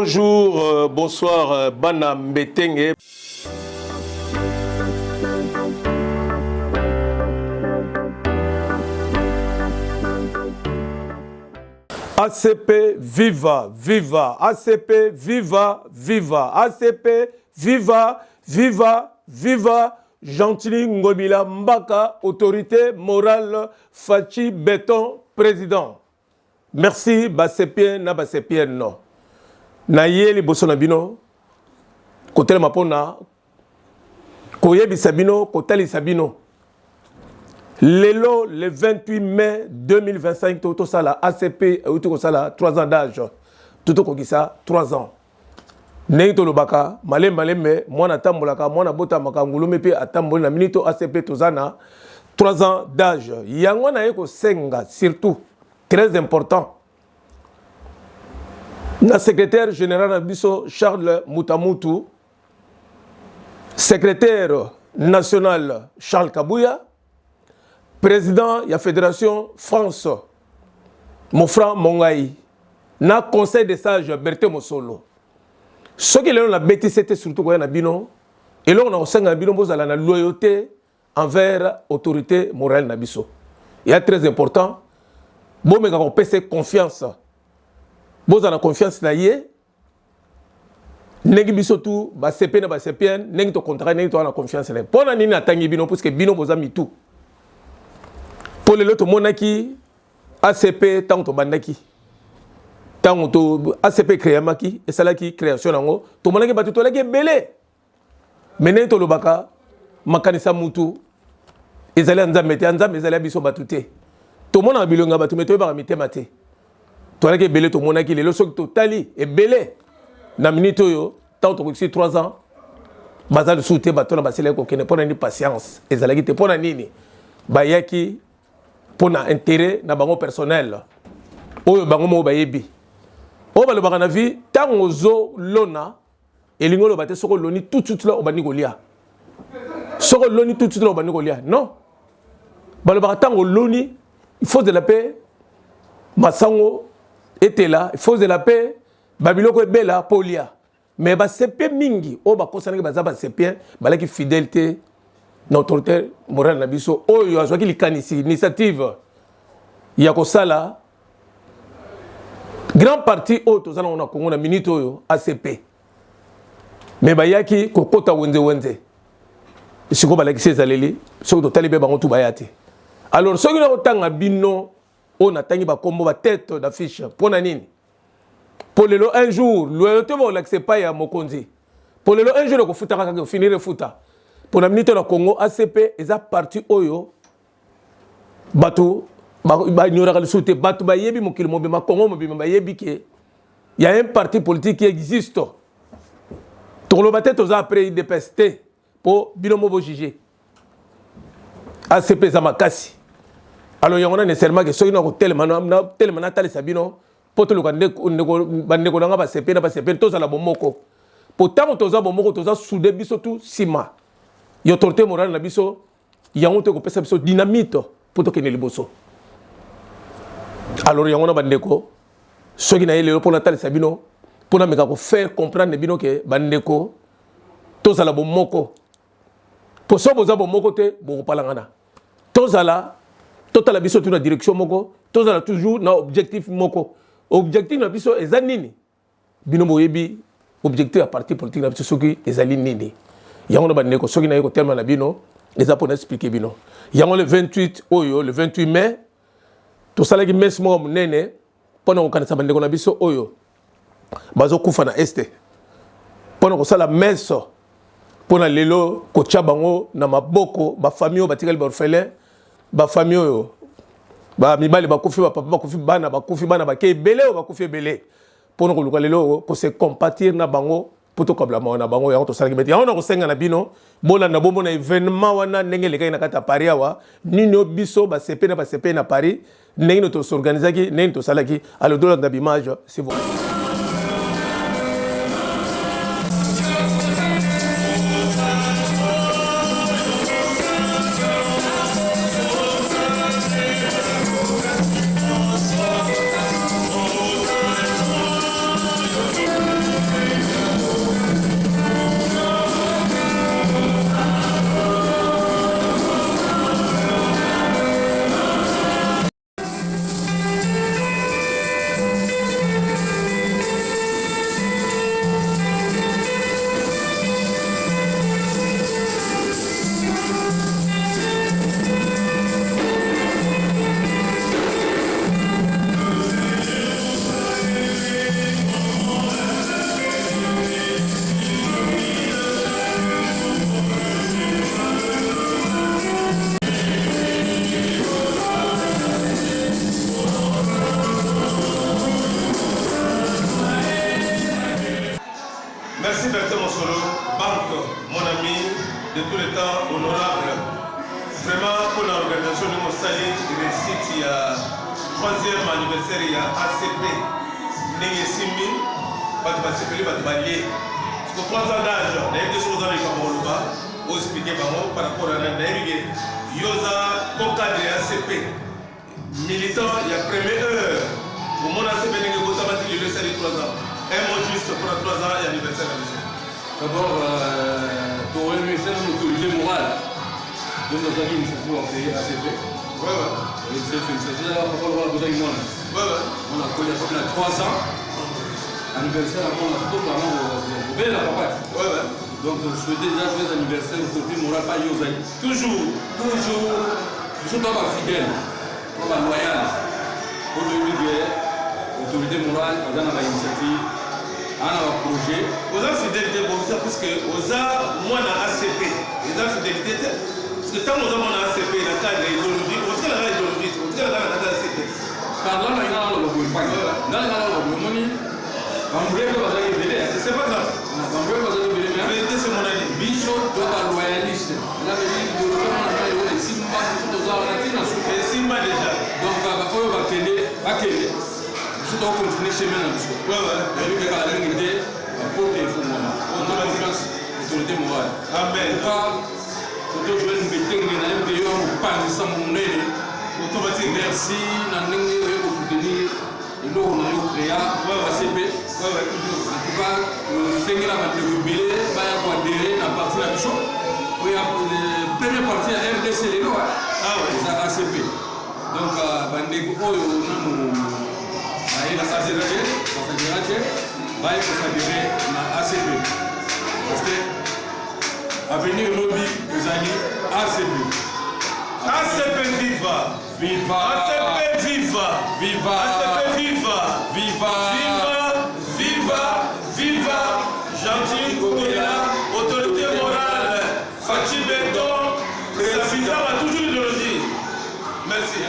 Bonjour, bonsoir, Bana Mbetenge. ACP, viva, viva. ACP, viva, viva. ACP, viva, viva, viva. Gentili Ngobila Mbaka, autorité morale, Fachi Béton, président. Merci, Basepien, na Basepien, non. Na yeli bosona bino, kotele mapona, koyebi sabino, kotali sabino. Lelo, le 28 mai 2025, tout ça la ACP, tout ça la 3 ans d'âge. Tout ça, 3 ans. Neito lobaka, maleme, mwana tambolaka, mwana bota makangulume pe atamboli na minito ACP tozana 3 ans d'âge. Yango na yeko senga surtout très important. Le secrétaire général Nabiso Charles Moutamutu, secrétaire national Charles Kabouya, président de la Fédération France, mon frère Mongaï, na conseil des sages Berthe Mosolo. Ce qui est la bêtise, c'était surtout quand on a bino, et là on a aussi la loyauté envers l'autorité morale Nabiso. Il est très important, bon mais on peut se confiance. Vous avez confiance na yé, negi biso tout, ba CP na ba CPN, negi to contrat, negi to ana confiance na. Pour na nini atangi bino, parce que bino boza mi tout. Pour le loto monaki, ACP tant to bandaki, tant to ACP créamaki, et ça là qui création nango, to monaki batu to là qui belé. Menen to lobaka, makanisa mutu, ezali anzamete anzam ezali biso batute. To mona bilonga batu meto ba mité maté. Toi qui est belé, tout le monde qui est le soc totali est belé. Na minute yo, tant que 3 ans, bazal souté bateau na basile ko kene pour une patience. Et ça qui te pour nini. Bayaki pour na intérêt na bango personnel. Oyo bango mo bayebi. O ba le bana vie tant ozo lona et lingolo baté soko loni tout là au bani golia. Soko loni tout là au bani golia. Non. Ba le bana tant loni, il faut de la paix. Masango était là, il faut de la paix, Babylone est belle, Polia. Mais c'est pas mingi, oh bah concernant que bah c'est bien, bah là qui fidélité, notre autorité morale nabiso, oh yo a joué qui canisi initiative, il y a que ça là, grand parti autres on a Congo na minito yo ACP. Mais bah ya qui kokota wenze, si ko bah là qui c'est zaleli, so to talibé bango tout bayate. Alors ceux qui ont autant à bino on a tangi ba kombo ba tête d'affiche pour nanini pour le un jour loyauté va l'accepter pas ya mokonzi pour le un jour ko futa ka finir futa pour la minute na Congo ACP eza parti oyo batu ba nyora ka souté batu ba yebi mokili mo bima Congo mo bima ba yebi ke il y a un parti politique qui existe to lo batete aux après IDPST pour binomo bo juger ACP za makasi. Alors, il y a nécessairement que ceux qui ont tellement de sabino, pour tout le monde, va se payer, tous à la bomoko. Pourtant, tous à bomoko, tous à soudé, biso tout, sima. Il y a autorité morale, na biso, il y a honte que biso dynamite pour tout que les bosso. Alors, il y a un bandeko, ceux qui n'ont pas pour Nathalie Sabino, pour nous faire comprendre les bino que bandeko, tous à la bomoko. Pour ça, vous avez bomoko, vous parlez. Tous à la total biso tu na direction moko tozala toujours na objectif moko objectif na biso ezanini bino boyebi objectif à parti politique na biso soki ezali nini yango na bandeko soki na yeko tellement na bino eza pour expliquer bino yango le 28 oyo le 28 mai to sala ki mes mo munene pona ko kanisa bandeko na biso oyo bazo kufa na este pona ko sala meso pona lelo ko chabango na maboko ba famille batikali ba orphelin ba famille yo ba mibali ba kufi ba papa ba kufi bana ba ke belé ba kufi belé pour nous ko lelo pour se compatir na bango pour to kabla na bango ya to salaki beti ya on ko senga na bino bola na bombo na événement wana ndenge le kai na kata Paris awa nino biso ba CP na Paris ndenge to s'organiser ki ndenge to salaki alors dola na image c'est bon. Salut, réussite, il y a 3e anniversaire, il y a ACP. N'est-ce Simi, pas de ACP, pas de Balier. Parce que 3 ans d'âge, il y a des choses dans les Camerounais, pour expliquer par rapport à la Naïgue. Yosa, bon cadre ACP. Militant, il y a première heure. Au monde ACP, il y a le laisser les 3 ans. Un mot juste pour 3 ans et anniversaire de la D'abord, pour remercier l'autorité morale de notre initiative ACP. Et c'est félicitations à la parole de la Bouddha. On a connu à 3 ans. Anniversaire avant la photo, on a la papa. Donc, je souhaitais déjà jouer l'anniversaire de l'autorité morale par Yosaï. Toujours. Je suis pas fidèle, pas loyal. Pour l'autorité morale, on a l'initiative. On a un projet. Aux fidélité, parce que aux moi, on a ACP. Les fidélité, parce que tant qu'on a ACP, il y a un cadre idéologique. On sait la idéologie, on sait la ACP. Par là, il y a un peu c'est pas grave. La vérité, c'est mon avis. Bichot doit être loyaliste. La vérité, c'est Simba déjà. Donc, on va continuer. Je dois continuer chez moi. Et lui, la vérité, pour qu'il faut moi. On a confiance, autorité morale. Amen. Quand je vais me mettre dans les vidéos, on parle de ça, mon nez. Merci, Nandeng, pour soutenir. Et nous, on a créé ACP. En tout cas, c'est que la matérialité, il va y adhérer à la partie de la Bichot. La première partie à RDC, c'est ACP. Donc, la Sadirate va s'adhérer à ACP. Parce que l'avenir lobby des années ACP. ACP viva! Viva! ACP viva! Viva! ACP viva! Viva! Viva! Viva! Gentil Koukoula, autorité morale, Fatih Beton, ça visa a toujours l'idéologie. Merci.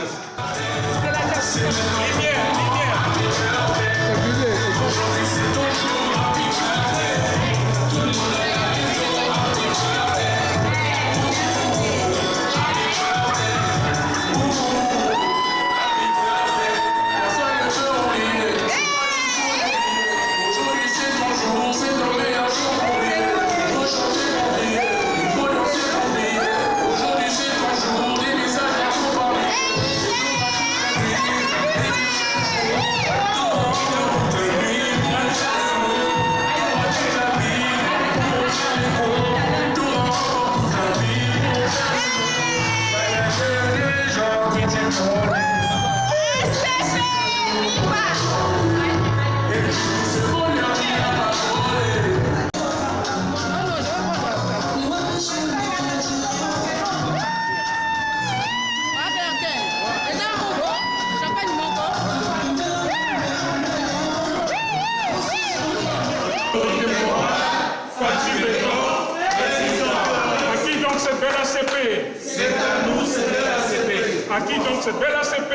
À qui donc cette belle ACP?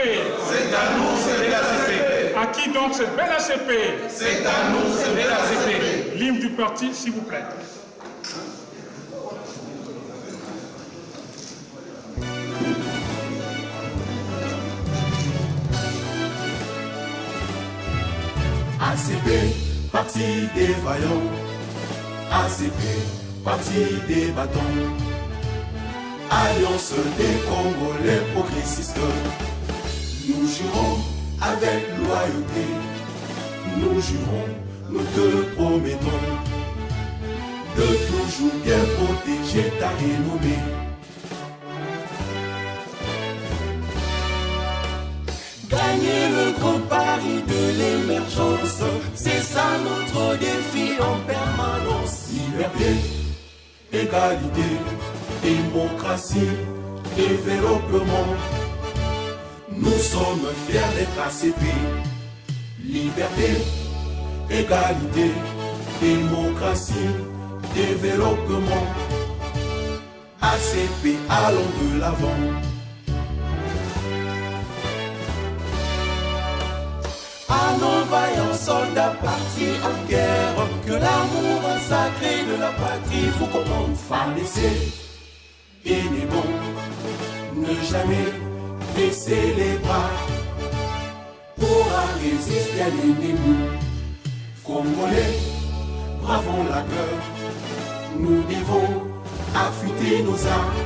C'est à nous, c'est belle ACP. À qui donc cette belle ACP? C'est à nous, c'est belle ACP. L'hymne du parti, s'il vous plaît. ACP, parti des vaillants. ACP, parti des battants. Alliance des Congolais progressistes. Nous jurons avec loyauté. Nous jurons, nous te promettons de toujours bien protéger ta renommée. Gagner le grand pari de l'émergence, c'est ça notre défi en permanence. Liberté, égalité, démocratie, développement. Nous sommes fiers d'être ACP. Liberté, égalité, démocratie, développement. ACP, allons de l'avant. À nos vaillants soldats partis en guerre, que l'amour sacré de la patrie vous commande. Farnesser, et n'est bon, ne jamais baisser les bras pour résister à l'ennemi. Congolais, bravons la peur, nous devons affûter nos armes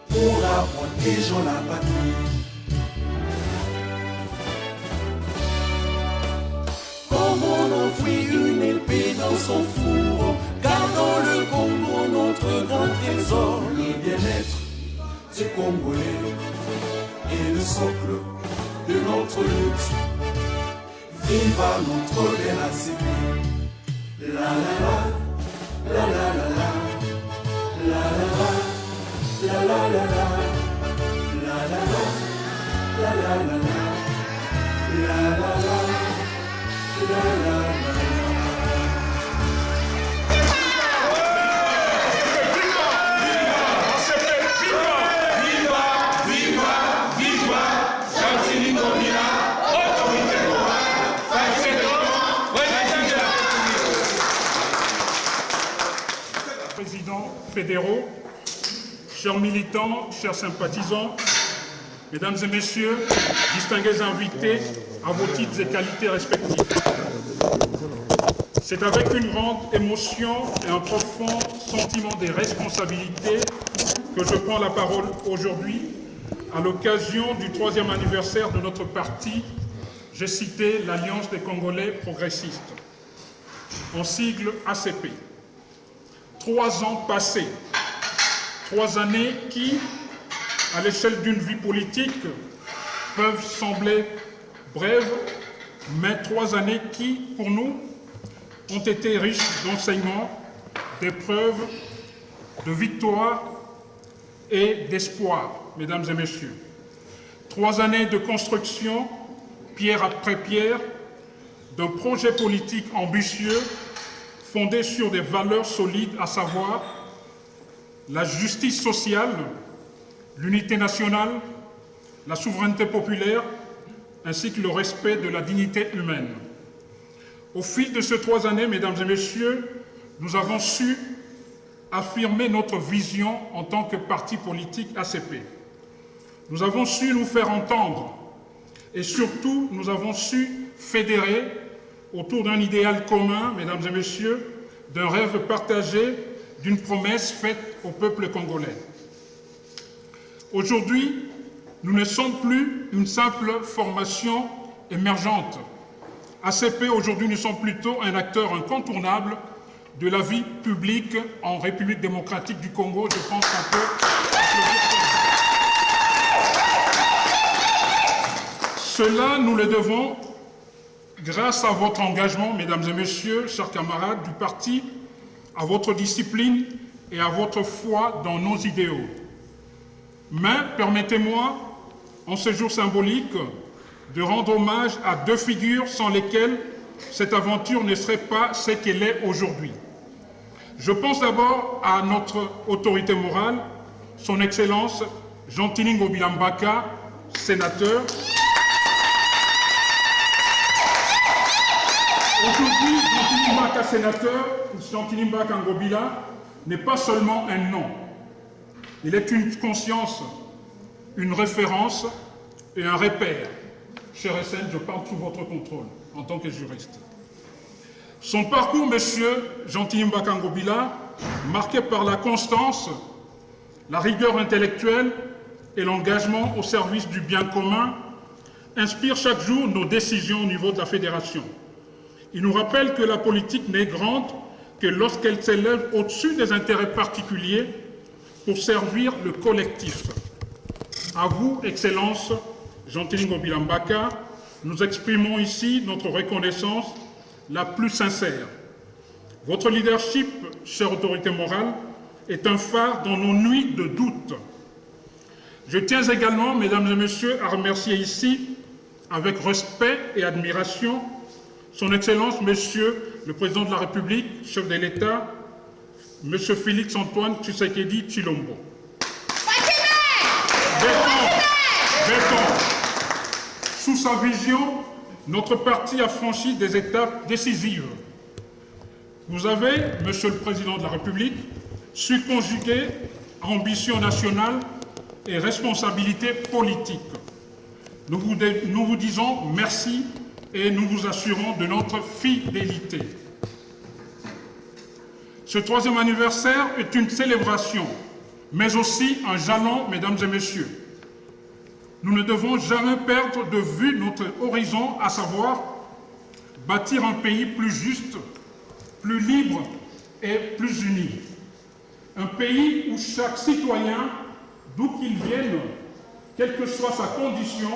pour protéger la patrie. Comment enfouir une épée dans son four, gardons le Congo notre grand trésor. Le bien-être du Congolais est le socle de notre lutte. Vive à notre belle ACP. La la la, la la la la, la la la, la la la la, la la la, la la la la, la la la, la la la. Présidents fédéraux, chers militants, chers sympathisants, mesdames et messieurs, distingués invités à vos titres et qualités respectifs. C'est avec une grande émotion et un profond sentiment des responsabilités que je prends la parole aujourd'hui à l'occasion du 3e anniversaire de notre parti, j'ai cité l'Alliance des Congolais progressistes, en sigle ACP. 3 ans passés, 3 années qui, à l'échelle d'une vie politique, peuvent sembler brèves, mais 3 années qui, pour nous, ont été riches d'enseignements, d'épreuves, de victoires et d'espoir, mesdames et messieurs. 3 années de construction, pierre après pierre, d'un projet politique ambitieux, fondé sur des valeurs solides, à savoir la justice sociale, l'unité nationale, la souveraineté populaire, ainsi que le respect de la dignité humaine. Au fil de ces 3 années, mesdames et messieurs, nous avons su affirmer notre vision en tant que parti politique ACP. Nous avons su nous faire entendre et surtout, nous avons su fédérer autour d'un idéal commun, mesdames et messieurs, d'un rêve partagé, d'une promesse faite au peuple congolais. Aujourd'hui, nous ne sommes plus une simple formation émergente. ACP, aujourd'hui, nous sommes plutôt un acteur incontournable de la vie publique en République démocratique du Congo. Je pense qu'on peut Cela, nous le devons grâce à votre engagement, mesdames et messieurs, chers camarades du parti, à votre discipline et à votre foi dans nos idéaux. Mais permettez-moi, en ce jour symbolique, de rendre hommage à 2 figures sans lesquelles cette aventure ne serait pas ce qu'elle est aujourd'hui. Je pense d'abord à notre autorité morale, son Excellence Jean-Tini Ngobila Mbaka, sénateur. Aujourd'hui, Jean-Tini Mbaka, sénateur, Jean-Tini Mbaka Ngobila, n'est pas seulement un nom. Il est une conscience, une référence et un repère. Cher SN, je parle sous votre contrôle en tant que juriste. Son parcours, monsieur Jean-Tini Mbaka Ngobila, marqué par la constance, la rigueur intellectuelle et l'engagement au service du bien commun, inspire chaque jour nos décisions au niveau de la fédération. Il nous rappelle que la politique n'est grande que lorsqu'elle s'élève au-dessus des intérêts particuliers pour servir le collectif. À vous, Excellence Jean-Tini Ngobila Mbaka, nous exprimons ici notre reconnaissance la plus sincère. Votre leadership, chère autorité morale, est un phare dans nos nuits de doute. Je tiens également, mesdames et messieurs, à remercier ici, avec respect et admiration, son Excellence, Monsieur le Président de la République, chef de l'État, Monsieur Félix-Antoine Tshisekedi Tshilombo. Béton. Sous sa vision, notre parti a franchi des étapes décisives. Vous avez, Monsieur le Président de la République, su conjuguer ambition nationale et responsabilités politiques. Nous vous disons merci et nous vous assurons de notre fidélité. Ce 3e anniversaire est une célébration, mais aussi un jalon, mesdames et messieurs. Nous ne devons jamais perdre de vue notre horizon, à savoir bâtir un pays plus juste, plus libre et plus uni. Un pays où chaque citoyen, d'où qu'il vienne, quelle que soit sa condition,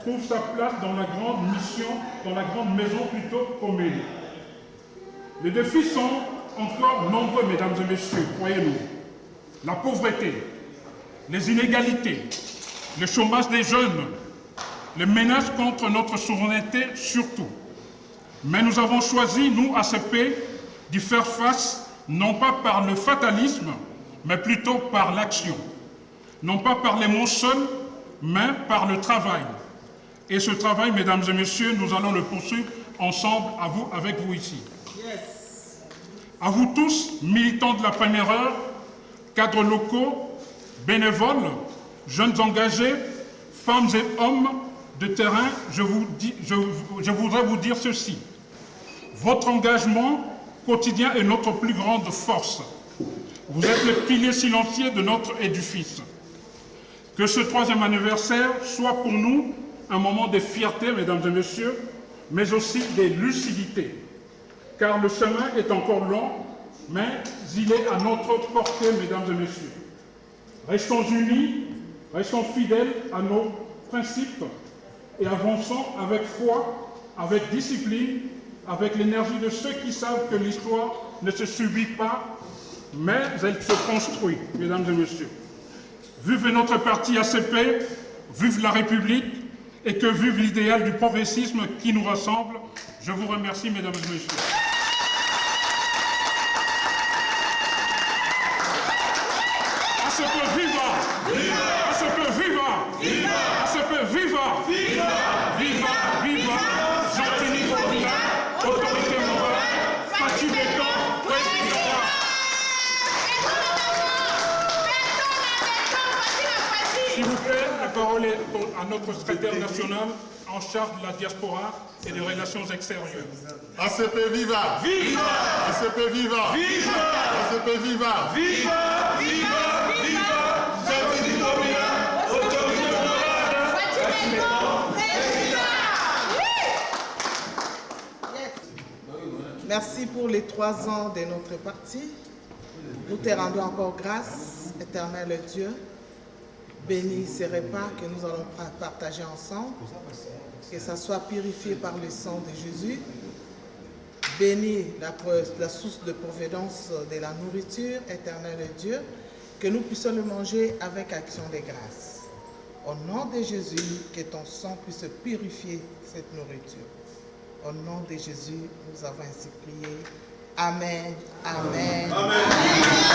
trouve sa place dans la grande mission, dans la grande maison plutôt commune. Les défis sont encore nombreux, mesdames et messieurs, croyez-nous. La pauvreté, les inégalités, le chômage des jeunes, les menaces contre notre souveraineté surtout. Mais nous avons choisi, nous, ACP, d'y faire face, non pas par le fatalisme, mais plutôt par l'action. Non pas par les mots seuls, mais par le travail. Et ce travail, mesdames et messieurs, nous allons le poursuivre ensemble, avec vous ici. Yes. À vous tous, militants de la première heure, cadres locaux, bénévoles, jeunes engagés, femmes et hommes de terrain, je voudrais vous dire ceci. Votre engagement quotidien est notre plus grande force. Vous êtes le pilier silencieux de notre édifice. Que ce 3e anniversaire soit pour nous un moment de fierté, mesdames et messieurs, mais aussi de lucidité. Car le chemin est encore long, mais il est à notre portée, mesdames et messieurs. Restons unis, restons fidèles à nos principes et avançons avec foi, avec discipline, avec l'énergie de ceux qui savent que l'histoire ne se subit pas, mais elle se construit, mesdames et messieurs. Vive notre parti ACP, vive la République, et que vive l'idéal du progressisme qui nous rassemble. Je vous remercie, mesdames et messieurs. ACP viva! Viva! ACP viva! Viva! ACP viva! Viva! Viva! Viva! Jean-Denis Bobila, autorité morale, Fatou Béton, président. S'il vous plaît, la parole est à notre secrétaire national en charge de la diaspora et des relations extérieures. ACP viva! Viva! ACP viva! Viva! ACP viva! Viva! Viva! Viva! Jean-Denis Bobila, autorité morale, Fatou Béton, président. Merci pour les 3 ans de notre parti. Nous te rendons encore grâce, éternel Dieu. Bénis ces repas que nous allons partager ensemble, que ça soit purifié par le sang de Jésus. Bénis la source de providence de la nourriture, éternel Dieu, que nous puissions le manger avec action de grâce. Au nom de Jésus, que ton sang puisse purifier cette nourriture. Au nom de Jésus, nous avons ainsi prié. Amen. Amen. Amen. Amen.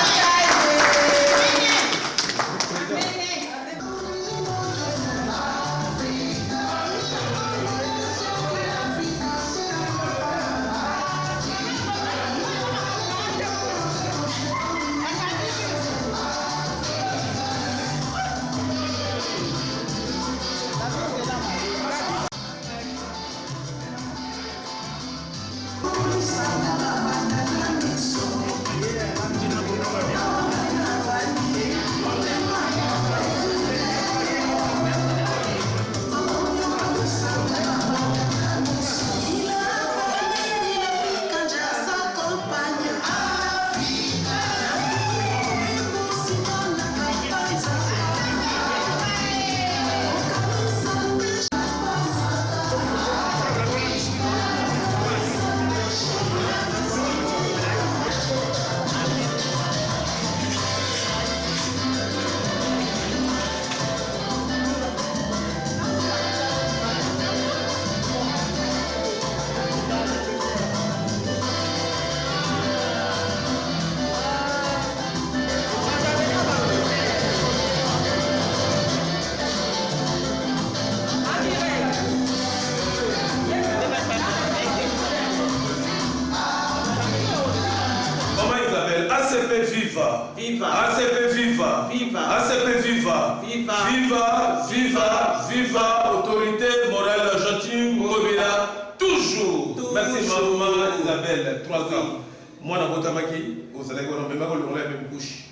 ACP viva! Viva! ACP viva! Viva! ACP viva! Viva. Viva, viva, viva, autorité morale argentine, Ngobila, toujours. Merci maman Isabelle, 3 ans. Moi, je suis vous allez voir, même pas la même couche.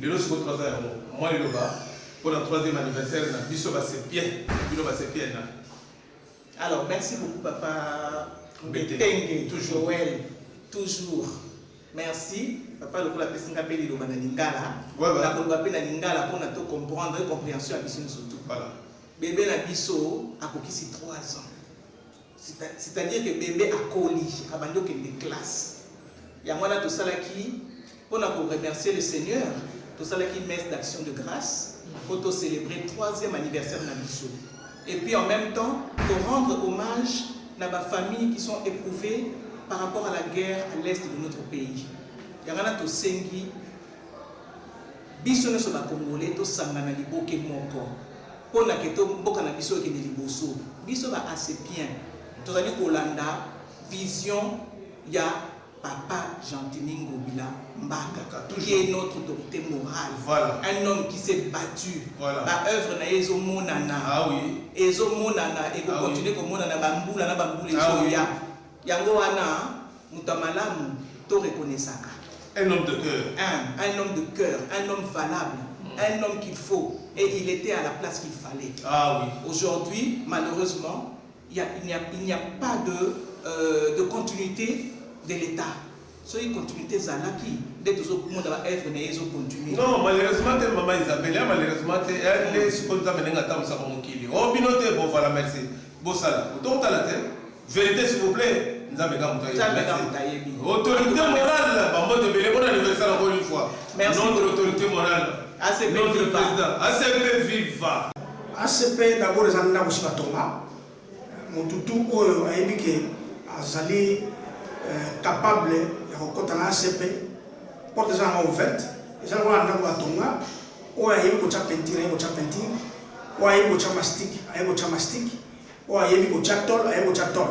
Les autres, c'est 3 ans. Moi, je suis pour le 3e anniversaire, je suis bien. Alors, merci beaucoup, papa. Tengue, toujours. Joël, toujours. Merci. Papa, le coup, la personne qui a payé le Lingala. La personne qui a Lingala pour nous comprendre la compréhension à Bissou surtout. Voilà. Bébé la Bissou a coquillé 3 ans. C'est-à-dire que bébé a collé, a abandonné des classes. Il y a moi là tout ça là qui, pour remercier le Seigneur, tout ça là qui messe d'action de grâce pour célébrer le 3e anniversaire de la Bissou. Et puis en même temps, pour rendre hommage à ma famille qui sont éprouvées par rapport à la guerre à l'est de notre pays. Il y a tout sengi, Bissou ne soit pas congolais, tout sangana liboke moko. Pour la keto mboka na Bissou qui est liboso. Bissou va assez bien. Tout ça dit Kolanda, vision, il y a Papa Gentini Ngobila Mbaka, qui est notre autorité morale. Voilà. Un homme qui s'est battu. Voilà. Ba œuvre na Ezo Monana. Ah oui. Ezo Monana et vous continuez comme Monana Bamboula na Bamboula Ezoya. Yango wana mutamalamu to reconnaissaka. Un homme de cœur. Un homme de cœur, un homme valable, un homme qu'il faut. Et il était à la place qu'il fallait. Ah oui. Aujourd'hui, malheureusement, il n'y a pas de continuité de l'État. C'est une continuité Zalaki. Dès que tout le monde va être continué. Non, malheureusement, maman Isabelle, malheureusement, elle est ce qu'on a mené à temps, ça va manquer. Oh, binote, bon, voilà, merci. Bon, ça là. Autant à la tête. Vérité, s'il vous plaît. Nous avons gagné. Autorité morale, maman de Bélé, bon anniversaire encore une fois. Merci. Notre autorité morale. ACP Viva. ACP Viva. ACP d'abord, les années aussi va tomber. Mon toutou, a éduqué, a zali. Capable de rencontrer un ACP, porte des gens ouvertes, les gens vont aller à Tonga, ou à y aller au peinture, ou à y aller au mastic, ou à y aller au tol,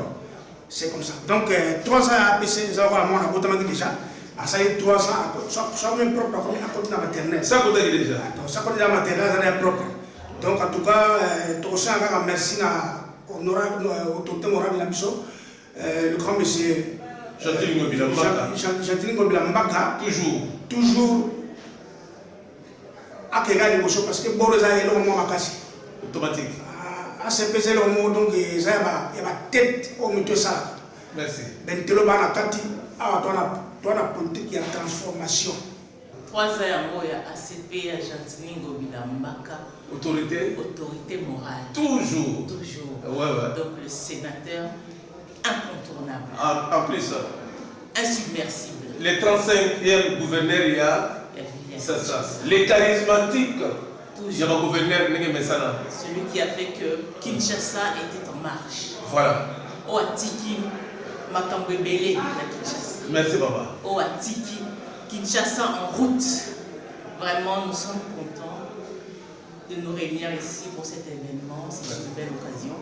c'est comme ça. Donc 3 ans à APC, nous avons un abonnement déjà, à ça 3 ans, soit même propre à côté de la maternelle. Ça côté déjà. Ça côté de la maternelle, ça est propre. Donc en tout cas, tout ça, merci à l'autorité morale de la mission, le grand monsieur. Gentini Ngobila Mbaka. Toujours. À Kéga les Bosso parce que Borosa est le moment makasi. Automatique. À ce PC le moment donc il y a tête au milieu ça. Merci. Ben Teloba na kati à toi la politique de transformation. 3 ans il y a ACP à Gentini Ngobila Mbaka. Autorité morale. Toujours. Ouais. Donc le sénateur incontournable. En plus, insubmersible. Les 35e gouverneurs, il y a ça. Les charismatiques, il y a un gouverneur, celui qui a fait que Kinshasa était en marche. Voilà. Oatiki, Makambebele, la Kinshasa. Merci, Baba. Oatiki, Kinshasa en route. Vraiment, nous sommes contents de nous réunir ici pour cet événement. C'est une belle occasion.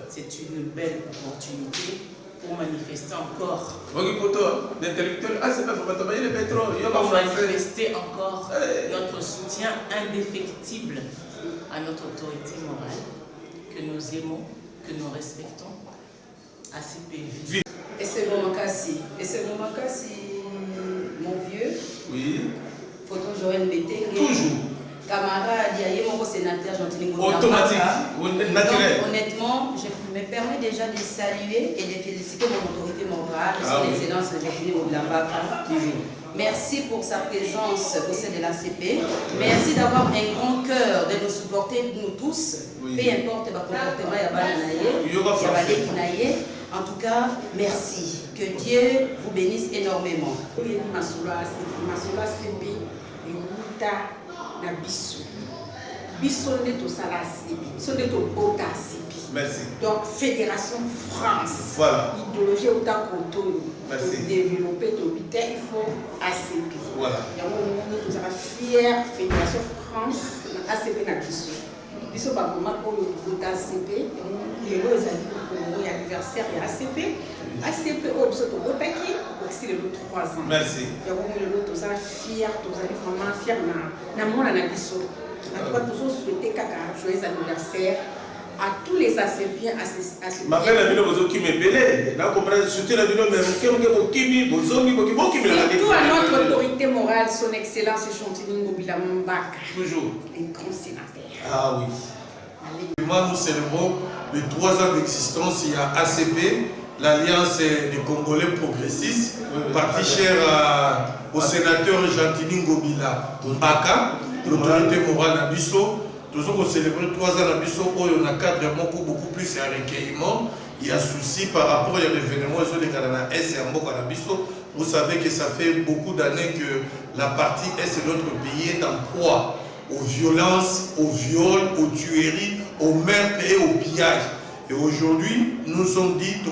C'est une belle opportunité pour manifester encore. Pour manifester encore notre soutien indéfectible à notre autorité morale, que nous aimons, que nous respectons, ACP Viva. Et c'est bon Makassi, mon vieux. Oui. Photo Joël Bété. Toujours. Camarade, il y a mon sénateur Gentini Ngobila Mbaka. Automatique, naturel. Donc, honnêtement, je me permets déjà de saluer et de féliciter mon autorité morale, son excellence Gentini Ngobila Mbaka. Merci pour sa présence au sein de l'ACP. Merci d'avoir un grand cœur de nous supporter, nous tous. Peu importe le comportement, en tout cas, merci. Que Dieu vous bénisse énormément. Na biso nde tosala asibi biso nde tobota asibi. Merci. Donc Fédération France. Voilà. Idéologie auta koto développer tobite il faut asibi. Voilà. Yango nde tozala fier Fédération France na ACP na biso. Biso ba mama oyo tobota ACP lelo ezali ko anniversaire ya ACP. ACP oyo biso tobotaki c'est le 3 ans. Merci. Yango lelo tozala fier, tozali vraiment fier na mona na biso. En tout cas, tous souhaiter un joyeux anniversaire à tous les Acépiens. Ma belle amie, vous qui m'appelez, là, comprendre, surtout la vidéo, mais surtout à notre autorité morale, son Excellence Chantini Ngobila Mbaka. Toujours. Les grands sénateurs. Ah oui. Nous célébrons les 3 ans d'existence. Il y a ACP, l'Alliance des Congolais progressistes, parti cher au sénateur Chantini Ngobila Mbaka, l'autorité morale à Bisso. Nous avons célébré 3 ans à Bisso, où on a cadre beaucoup plus un recueillement. Il y a souci par rapport à l'événement de Canada S et à Bisso. Vous savez que ça fait beaucoup d'années que la partie Est de notre pays est en proie aux violences, aux viols, aux tueries, aux meurtres et aux pillages. Et aujourd'hui, nous sommes dit, il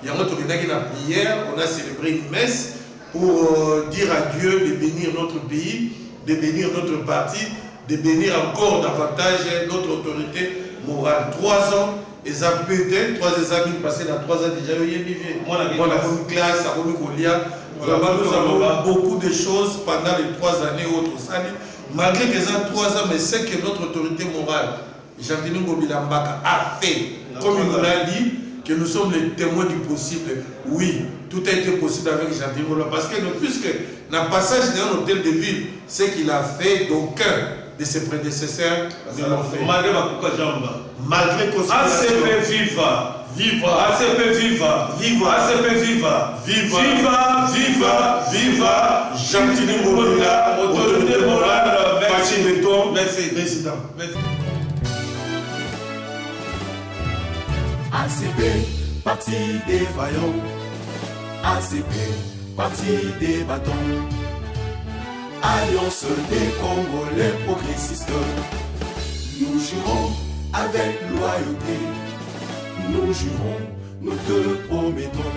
y a notre prière, on a célébré une messe pour dire à Dieu de bénir notre pays, de bénir notre parti, de bénir encore davantage notre autorité morale. 3 ans, et ça peut-être, 3 amis passés dans 3 ans déjà, moi la classe, vraiment nous avons beaucoup de choses pendant les 3 années autres. Malgré que ça 3 ans, mais c'est que notre autorité morale, Chantini Ngobila Mbaka, a fait, comme il nous l'a dit, que nous sommes les témoins du possible. Oui, tout a été possible avec Chantini Ngobila, parce que puisque dans le passage d'un hôtel de ville, ce qu'il a fait, d'aucun de ses prédécesseurs ne l'ont fait. Malgré ma couca jamba. Malgré qu'on ACP viva. Viva. ACP viva. Viva. ACP viva. Viva. Viva. Viva. Viva. Chantini Ngobila, autorité morale, Fachi Beton, merci. Président. Merci. ACP, parti des vaillants. ACP, parti des bâtons. Alliance des Congolais progressistes. Nous jurons avec loyauté. Nous jurons, nous te promettons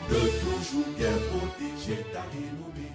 de toujours bien protéger ta renommée.